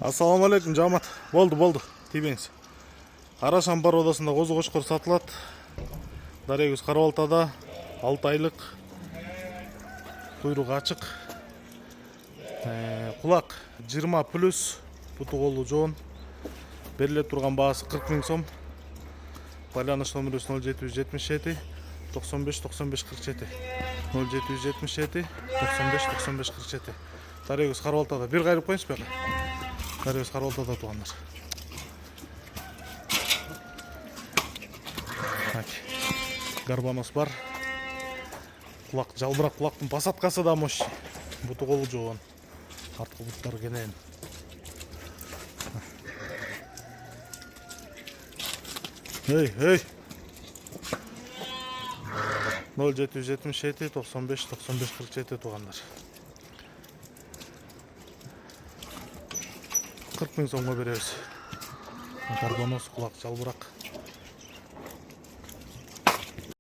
Ассаламу алейкум, жамат. Болды. Тибеңіз. Қара шамбар одасында қозы қошқыр сатылады. Дарегіз Қарабалтада 6 айлық. Құйрығы ашық. Құлақ 20 плюс. Бұты қолы жоғын. Беріле тұрған бағасы 40 000 сом. Байланış нөмірі 0777 95 95 47. 0777 95 95 47. Дарегіз Қарабалтада. Bir қайрып қойыңыз бәрі. Дарегіз Қарабалтада туғандар. Гарбанос бар. Құлақ жалбырақ, құлақтың посадкасы да мощь. Бұты қолы жоғын. Артқы бұттар кенен. Эй. 0777 95 95 47 туғандар. 40 000 сомға береміз. Гарбанос, құлақ жалбырақ.